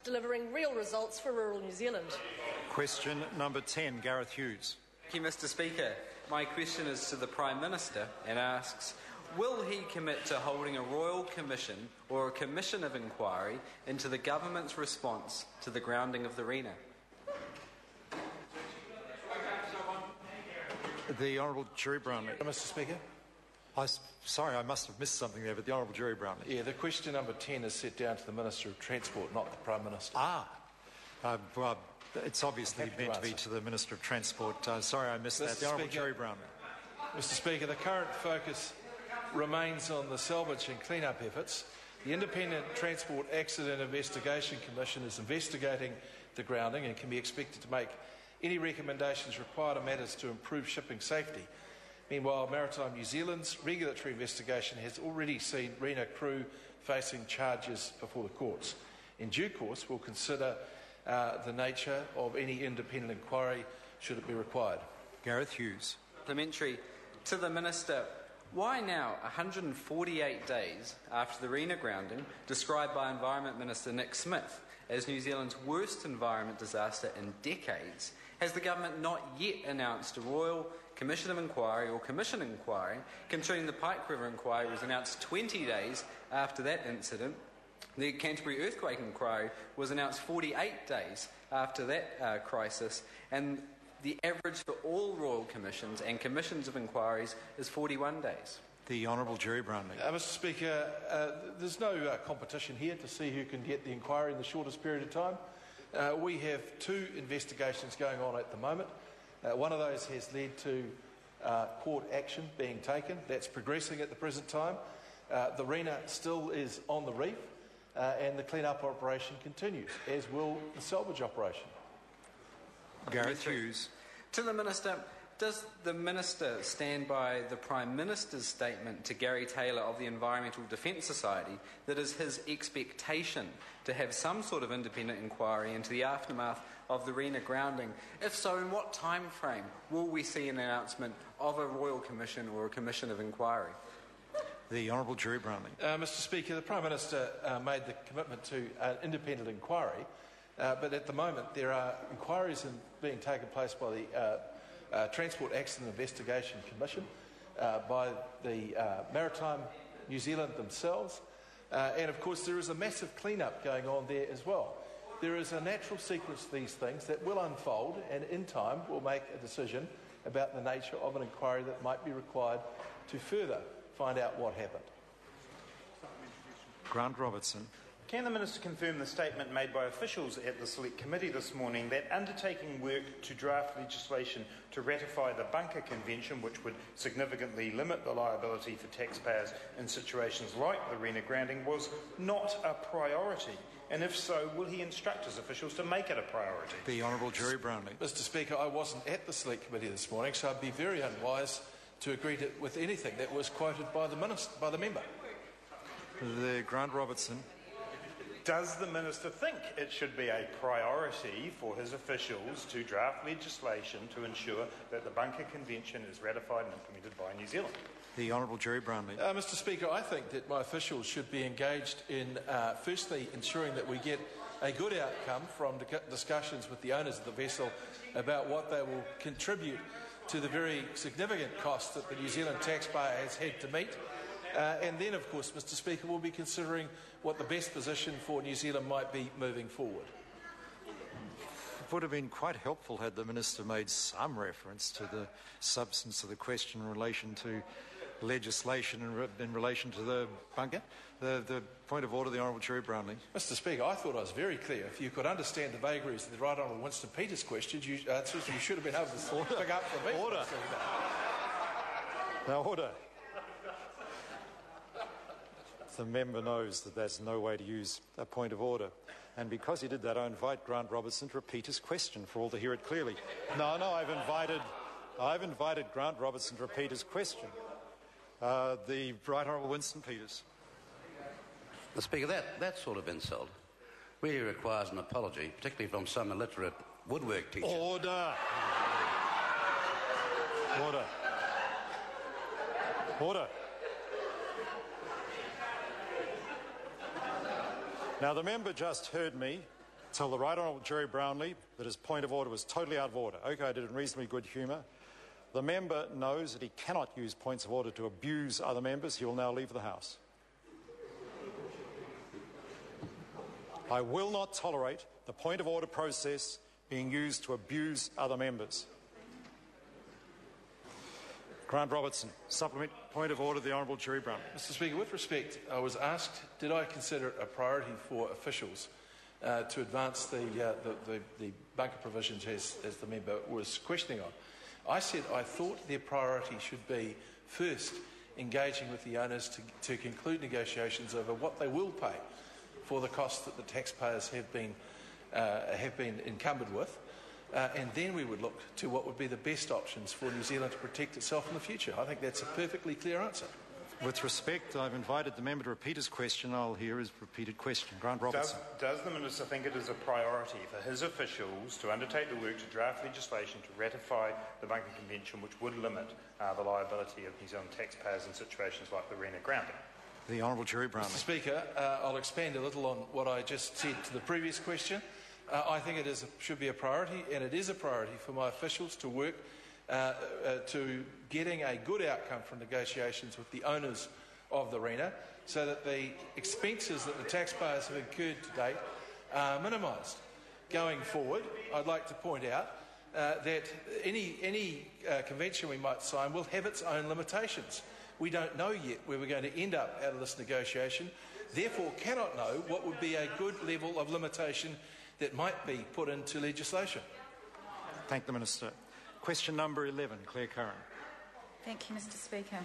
delivering real results for rural New Zealand. Question number 10, Gareth Hughes. Thank you, Mr. Speaker. My question is to the Prime Minister and asks, will he commit to holding a royal commission or a commission of inquiry into the government's response to the grounding of the Rena? The Honourable Jerry Brownlee. Mr. Speaker. Sorry, I must have missed something there, but the Honourable Jerry Brownlee. Yeah, the question number 10 is set down to the Minister of Transport, not the Prime Minister. Well, it's obviously meant to be to the Minister of Transport. Sorry, I missed that. The Honourable Jerry Brownlee. Mr. Speaker, the current focus remains on the salvage and clean-up efforts. The Independent Transport Accident Investigation Commission is investigating the grounding and can be expected to make any recommendations required on matters to improve shipping safety. Meanwhile, Maritime New Zealand's regulatory investigation has already seen Rena crew facing charges before the courts. In due course, we'll consider the nature of any independent inquiry should it be required. Gareth Hughes. Supplementary to the Minister. Why now, 148 days after the Rena grounding, described by Environment Minister Nick Smith as New Zealand's worst environment disaster in decades, has the government not yet announced a Royal Commission of Inquiry or Commission inquiry, concerning the Pike River inquiry was announced 20 days after that incident? The Canterbury earthquake inquiry was announced 48 days after that crisis, and the average for all royal commissions and commissions of inquiries is 41 days. The Honourable Jerry Brownlee. Mr. Speaker, there's no competition here to see who can get the inquiry in the shortest period of time. We have 2 investigations going on at the moment. One of those has led to court action being taken. That's progressing at the present time. The Rena still is on the reef, and the clean-up operation continues, as will the salvage operation. Gareth Hughes. To the Minister, does the Minister stand by the Prime Minister's statement to Gary Taylor of the Environmental Defence Society that is his expectation to have some sort of independent inquiry into the aftermath of the Rena grounding? If so, in what time frame will we see an announcement of a Royal Commission or a Commission of Inquiry? The Honourable Jerry Brownlee. Mr. Speaker, the Prime Minister made the commitment to an independent inquiry, but at the moment there are inquiries being taken place by the Transport Accident Investigation Commission, by the Maritime New Zealand themselves, and of course there is a massive clean-up going on there as well. There is a natural sequence to these things that will unfold, and in time we'll make a decision about the nature of an inquiry that might be required to further find out what happened. Grant Robertson. Can the Minister confirm the statement made by officials at the Select Committee this morning that undertaking work to draft legislation to ratify the Bunker Convention, which would significantly limit the liability for taxpayers in situations like the Rena grounding, was not a priority? And if so, will he instruct his officials to make it a priority? The Honourable Jerry Brownlee. Mr. Speaker, I wasn't at the Select Committee this morning, so I'd be very unwise to agree with anything that was quoted by the member. The Grant Robertson. Does the Minister think it should be a priority for his officials to draft legislation to ensure that the Bunker Convention is ratified and implemented by New Zealand? The Honourable Jerry Brownlee. Mr. Speaker, I think that my officials should be engaged in, firstly, ensuring that we get a good outcome from discussions with the owners of the vessel about what they will contribute to the very significant costs that the New Zealand taxpayer has had to meet. And then, of course, Mr. Speaker, we'll be considering what the best position for New Zealand might be moving forward. It would have been quite helpful had the Minister made some reference to the substance of the question in relation to legislation in relation to the bunker. The point of order, the Honourable Jerry Brownlee. Mr. Speaker, I thought I was very clear. If you could understand the vagaries of the Right Honourable Winston Peters questions, you should have been able to pick up the beat. Order. Now, order. The member knows that that's no way to use a point of order. And because he did that, I invite Grant Robertson to repeat his question for all to hear it clearly. No, I've invited Grant Robertson to repeat his question. The Right Honourable Winston Peters. Mr. Speaker, that sort of insult really requires an apology, particularly from some illiterate woodwork teacher. Order. Order. Order. Now, the member just heard me Tell the Right Honourable Jerry Brownlee that his point of order was totally out of order. OK, I did it in reasonably good humour. The member knows that he cannot use points of order to abuse other members. He will now leave the House. I will not tolerate the point of order process being used to abuse other members. Grant Robertson, supplement point of order, the Honourable Jerry Brownlee. Mr Speaker, with respect, I was asked, did I consider it a priority for officials to advance the bunker provisions as the member was questioning on? I said I thought their priority should be first engaging with the owners to conclude negotiations over what they will pay for the costs that the taxpayers have been encumbered with, and then we would look to what would be the best options for New Zealand to protect itself in the future. I think that's a perfectly clear answer. With respect, I've invited the member to repeat his question. I'll hear his repeated question. Grant Robertson. Does the Minister think it is a priority for his officials to undertake the work to draft legislation to ratify the Bunker Convention, which would limit the liability of New Zealand taxpayers in situations like the Rena grounding? The Honourable Jerry Brownlee. Mr Speaker, I'll expand a little on what I just said to the previous question. I think it should be a priority, and it is a priority for my officials to work to getting a good outcome from negotiations with the owners of the Rena, so that the expenses that the taxpayers have incurred to date are minimised. Going forward, I'd like to point out that any convention we might sign will have its own limitations. We don't know yet where we're going to end up out of this negotiation, therefore cannot know what would be a good level of limitation that might be put into legislation. Thank the Minister. Question number 11, Claire Curran. Thank you, Mr Speaker.